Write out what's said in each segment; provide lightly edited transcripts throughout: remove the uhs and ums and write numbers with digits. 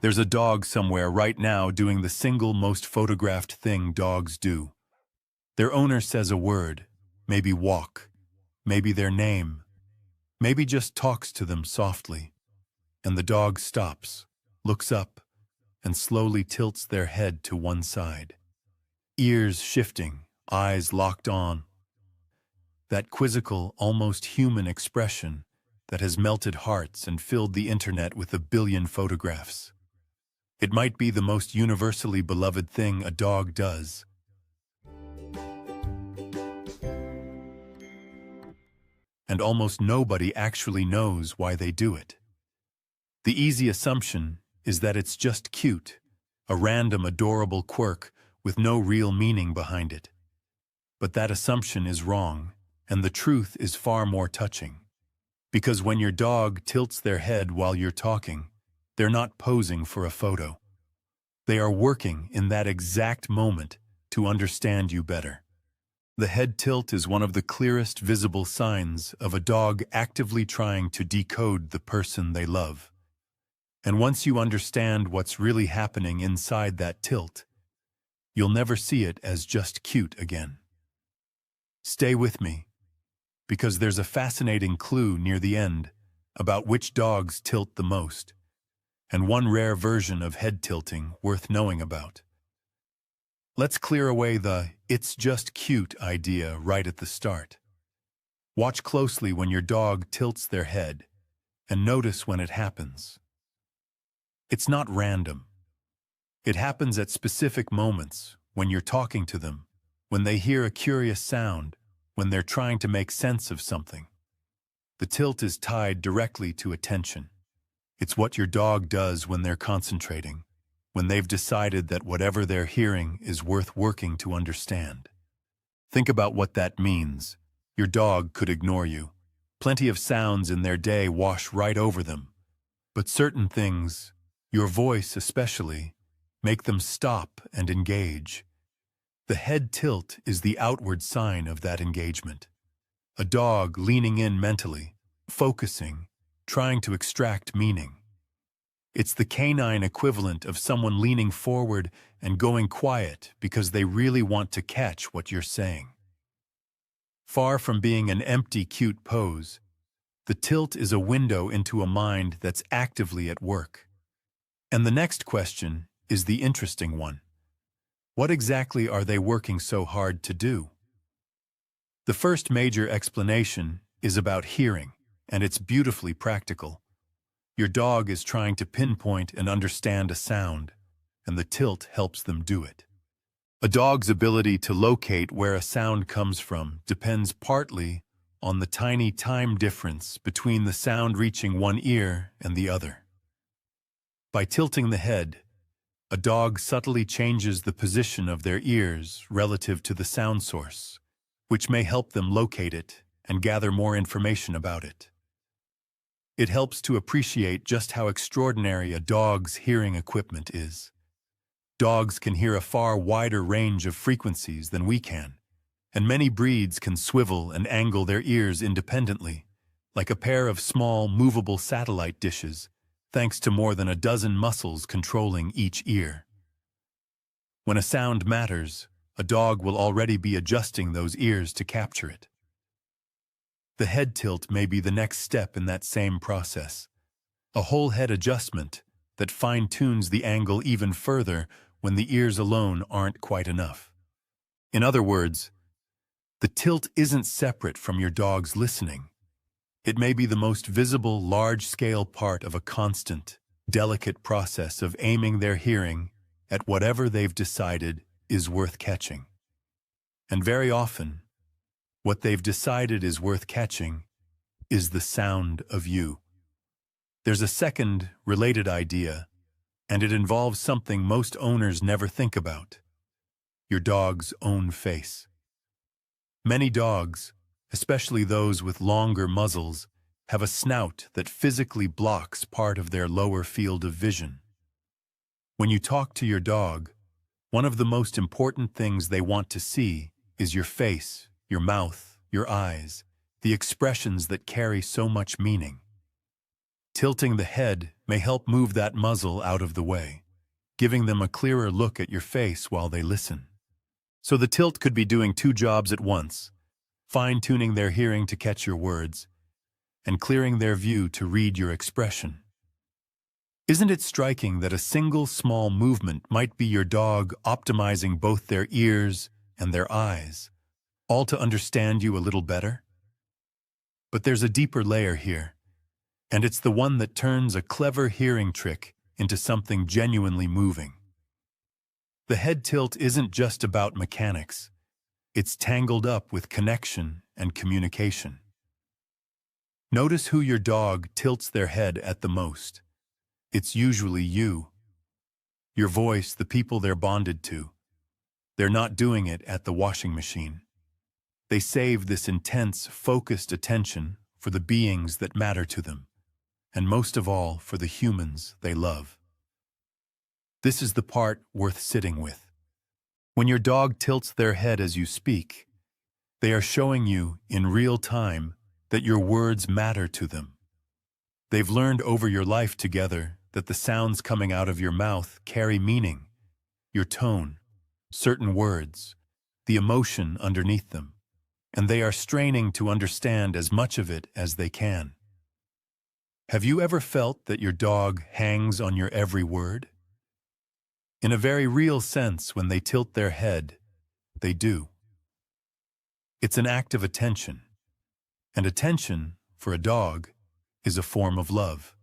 There's a dog somewhere right now doing the single most photographed thing dogs do. Their owner says a word, maybe walk, maybe their name, maybe just talks to them softly. And the dog stops, looks up, and slowly tilts their head to one side. Ears shifting, eyes locked on. That quizzical, almost human expression that has melted hearts and filled the internet with a billion photographs. It might be the most universally beloved thing a dog does. And almost nobody actually knows why they do it. The easy assumption is that it's just cute, a random adorable quirk with no real meaning behind it. But that assumption is wrong, and the truth is far more touching. Because when your dog tilts their head while you're talking, they're not posing for a photo. They are working in that exact moment to understand you better. The head tilt is one of the clearest visible signs of a dog actively trying to decode the person they love. And once you understand what's really happening inside that tilt, you'll never see it as just cute again. Stay with me, because there's a fascinating clue near the end about which dogs tilt the most, and one rare version of head tilting worth knowing about. Let's clear away the "it's just cute" idea right at the start. Watch closely when your dog tilts their head, and notice when it happens. It's not random. It happens at specific moments, when you're talking to them, when they hear a curious sound, when they're trying to make sense of something. The tilt is tied directly to attention. It's what your dog does when they're concentrating, when they've decided that whatever they're hearing is worth working to understand. Think about what that means. Your dog could ignore you. Plenty of sounds in their day wash right over them. But certain things, your voice especially, make them stop and engage. The head tilt is the outward sign of that engagement. A dog leaning in mentally, focusing, trying to extract meaning. It's the canine equivalent of someone leaning forward and going quiet because they really want to catch what you're saying. Far from being an empty, cute pose, the tilt is a window into a mind that's actively at work. And the next question is the interesting one. What exactly are they working so hard to do? The first major explanation is about hearing, and it's beautifully practical. Your dog is trying to pinpoint and understand a sound, and the tilt helps them do it. A dog's ability to locate where a sound comes from depends partly on the tiny time difference between the sound reaching one ear and the other. By tilting the head, a dog subtly changes the position of their ears relative to the sound source, which may help them locate it and gather more information about it. It helps to appreciate just how extraordinary a dog's hearing equipment is. Dogs can hear a far wider range of frequencies than we can, and many breeds can swivel and angle their ears independently, like a pair of small, movable satellite dishes, thanks to more than a dozen muscles controlling each ear. When a sound matters, a dog will already be adjusting those ears to capture it. The head tilt may be the next step in that same process, a whole head adjustment that fine-tunes the angle even further when the ears alone aren't quite enough. In other words, the tilt isn't separate from your dog's listening. It may be the most visible, large-scale part of a constant, delicate process of aiming their hearing at whatever they've decided is worth catching. And very often, what they've decided is worth catching is the sound of you. There's a second, related idea, and it involves something most owners never think about: your dog's own face. Many dogs, especially those with longer muzzles, have a snout that physically blocks part of their lower field of vision. When you talk to your dog, one of the most important things they want to see is your face, your mouth, your eyes, the expressions that carry so much meaning. Tilting the head may help move that muzzle out of the way, giving them a clearer look at your face while they listen. So the tilt could be doing two jobs at once, fine-tuning their hearing to catch your words, and clearing their view to read your expression. Isn't it striking that a single small movement might be your dog optimizing both their ears and their eyes, all to understand you a little better? But there's a deeper layer here, and it's the one that turns a clever hearing trick into something genuinely moving. The head tilt isn't just about mechanics. It's tangled up with connection and communication. Notice who your dog tilts their head at the most. It's usually you. Your voice, the people they're bonded to. They're not doing it at the washing machine. They save this intense, focused attention for the beings that matter to them, and most of all for the humans they love. This is the part worth sitting with. When your dog tilts their head as you speak, they are showing you in real time that your words matter to them. They've learned over your life together that the sounds coming out of your mouth carry meaning, your tone, certain words, the emotion underneath them, and they are straining to understand as much of it as they can. Have you ever felt that your dog hangs on your every word? In a very real sense, when they tilt their head, they do. It's an act of attention, and attention, for a dog, is a form of love.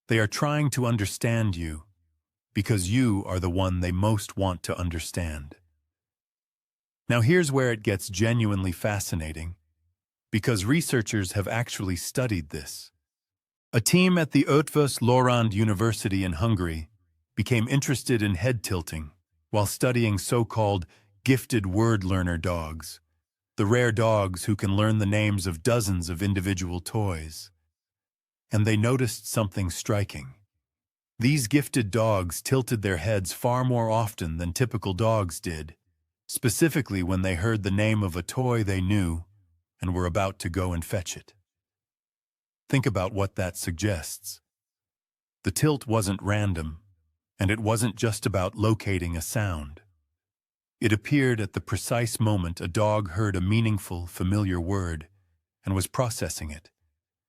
They are trying to understand you because you are the one they most want to understand. Now here's where it gets genuinely fascinating, because researchers have actually studied this. A team at the Eötvös Loránd University in Hungary became interested in head tilting while studying so-called gifted word learner dogs, the rare dogs who can learn the names of dozens of individual toys. And they noticed something striking. These gifted dogs tilted their heads far more often than typical dogs did, specifically when they heard the name of a toy they knew and were about to go and fetch it. Think about what that suggests. The tilt wasn't random, and it wasn't just about locating a sound. It appeared at the precise moment a dog heard a meaningful, familiar word and was processing it,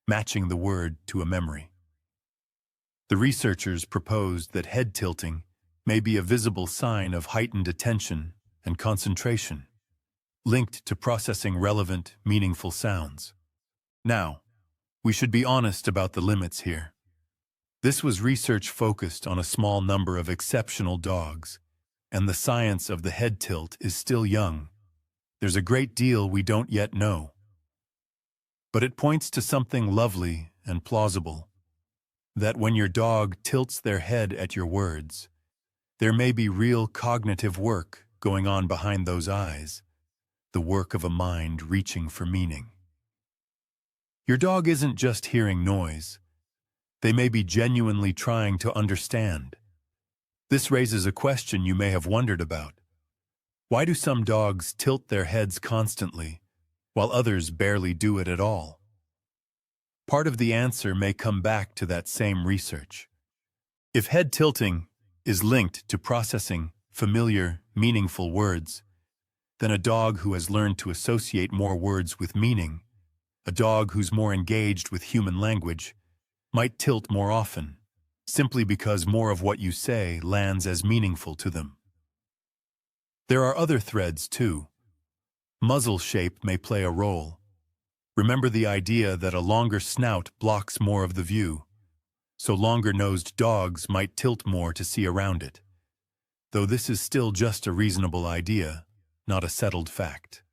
matching the word to a memory. The researchers proposed that head tilting may be a visible sign of heightened attention and concentration, linked to processing relevant, meaningful sounds. Now, we should be honest about the limits here. This was research focused on a small number of exceptional dogs, and the science of the head tilt is still young. There's a great deal we don't yet know. But it points to something lovely and plausible, that when your dog tilts their head at your words, there may be real cognitive work going on behind those eyes, the work of a mind reaching for meaning. Your dog isn't just hearing noise. They may be genuinely trying to understand. This raises a question you may have wondered about. Why do some dogs tilt their heads constantly, while others barely do it at all? Part of the answer may come back to that same research. If head tilting is linked to processing familiar, meaningful words, then a dog who has learned to associate more words with meaning, a dog who's more engaged with human language, might tilt more often, simply because more of what you say lands as meaningful to them. There are other threads, too. Muzzle shape may play a role. Remember the idea that a longer snout blocks more of the view, so longer-nosed dogs might tilt more to see around it, though this is still just a reasonable idea, not a settled fact.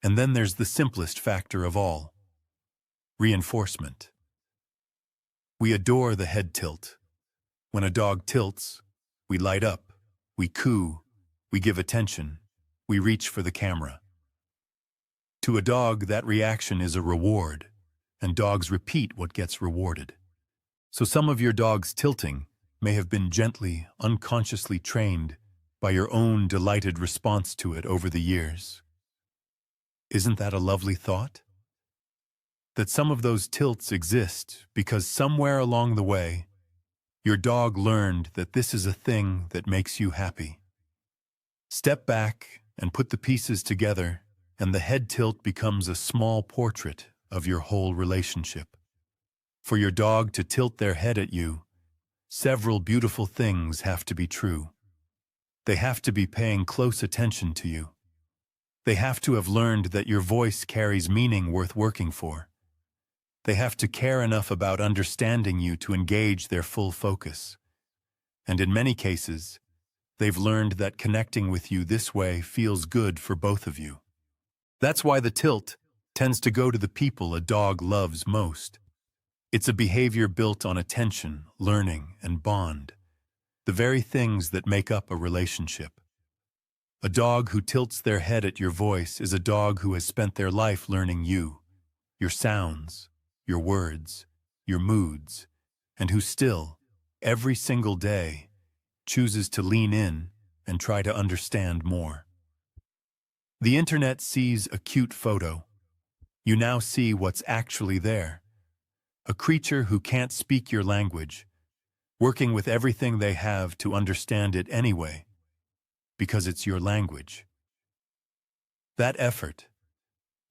And then there's the simplest factor of all: reinforcement. We adore the head tilt. When a dog tilts, we light up, we coo, we give attention, we reach for the camera. To a dog, that reaction is a reward, and dogs repeat what gets rewarded. So some of your dog's tilting may have been gently, unconsciously trained by your own delighted response to it over the years. Isn't that a lovely thought? that some of those tilts exist because somewhere along the way, your dog learned that this is a thing that makes you happy. Step back and put the pieces together, and the head tilt becomes a small portrait of your whole relationship. For your dog to tilt their head at you, several beautiful things have to be true. They have to be paying close attention to you. They have to have learned that your voice carries meaning worth working for. They have to care enough about understanding you to engage their full focus. And in many cases, they've learned that connecting with you this way feels good for both of you. That's why the tilt tends to go to the people a dog loves most. It's a behavior built on attention, learning, and bond, the very things that make up a relationship. A dog who tilts their head at your voice is a dog who has spent their life learning you, your sounds, your words, your moods, and who still, every single day, chooses to lean in and try to understand more. The internet sees a cute photo. You now see what's actually there. A creature who can't speak your language, working with everything they have to understand it anyway, because it's your language. That effort,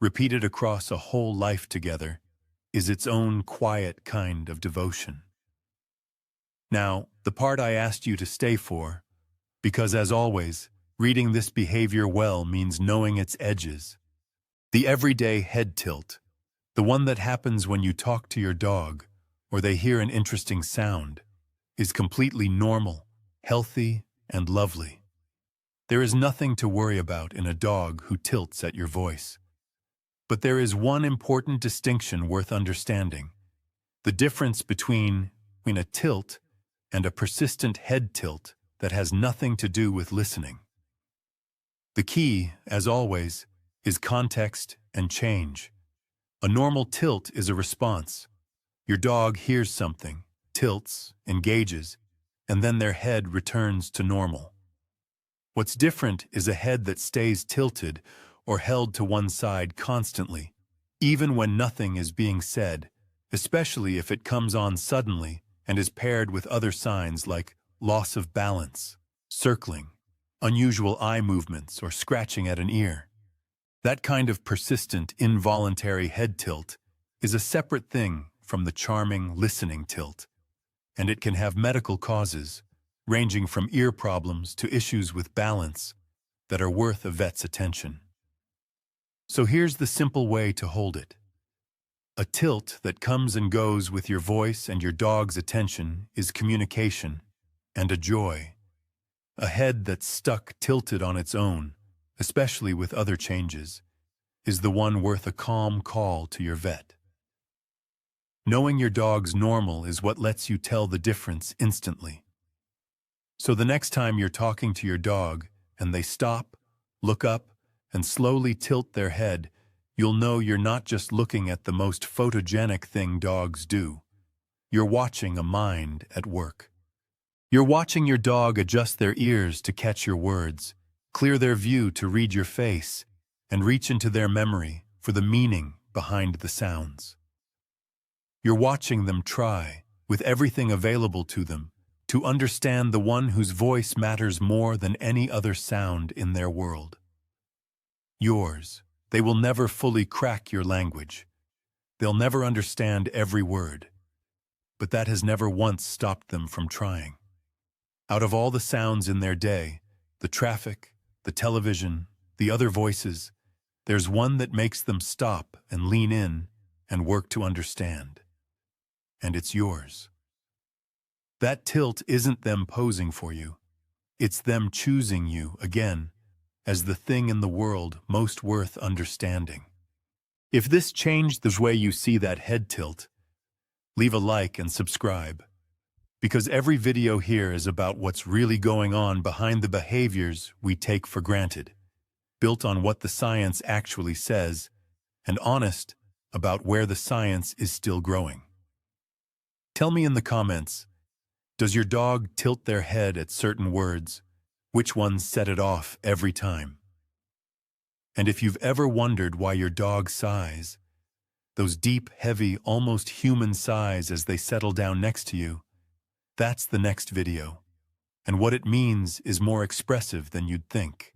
repeated across a whole life together, is its own quiet kind of devotion. Now, the part I asked you to stay for, because as always, reading this behavior well means knowing its edges. The everyday head tilt, the one that happens when you talk to your dog or they hear an interesting sound, is completely normal, healthy, and lovely. There is nothing to worry about in a dog who tilts at your voice. But there is one important distinction worth understanding: the difference between a tilt and a persistent head tilt that has nothing to do with listening. The key, as always, is context and change. A normal tilt is a response. Your dog hears something, tilts, engages, and then their head returns to normal. What's different is a head that stays tilted or held to one side constantly, even when nothing is being said, especially if it comes on suddenly and is paired with other signs like loss of balance, circling, unusual eye movements, or scratching at an ear. That kind of persistent, involuntary head tilt is a separate thing from the charming, listening tilt, and it can have medical causes, ranging from ear problems to issues with balance, that are worth a vet's attention. So here's the simple way to hold it. A tilt that comes and goes with your voice and your dog's attention is communication and a joy. A head that's stuck tilted on its own, especially with other changes, is the one worth a calm call to your vet. Knowing your dog's normal is what lets you tell the difference instantly. So the next time you're talking to your dog and they stop, look up, and slowly tilt their head, you'll know you're not just looking at the most photogenic thing dogs do. You're watching a mind at work. You're watching your dog adjust their ears to catch your words, clear their view to read your face, and reach into their memory for the meaning behind the sounds. You're watching them try, with everything available to them, to understand the one whose voice matters more than any other sound in their world. Yours. They will never fully crack your language. They'll never understand every word. But that has never once stopped them from trying. Out of all the sounds in their day, the traffic, the television, the other voices, there's one that makes them stop and lean in and work to understand. And it's yours. That tilt isn't them posing for you. It's them choosing you, again, as the thing in the world most worth understanding. If this changed the way you see that head tilt, leave a like and subscribe. Because every video here is about what's really going on behind the behaviors we take for granted, built on what the science actually says, and honest about where the science is still growing. Tell me in the comments, does your dog tilt their head at certain words? Which ones set it off every time? And if you've ever wondered why your dog sighs, Those deep, heavy, almost human sighs as they settle down next to you. That's the next video. And what it means is more expressive than you'd think.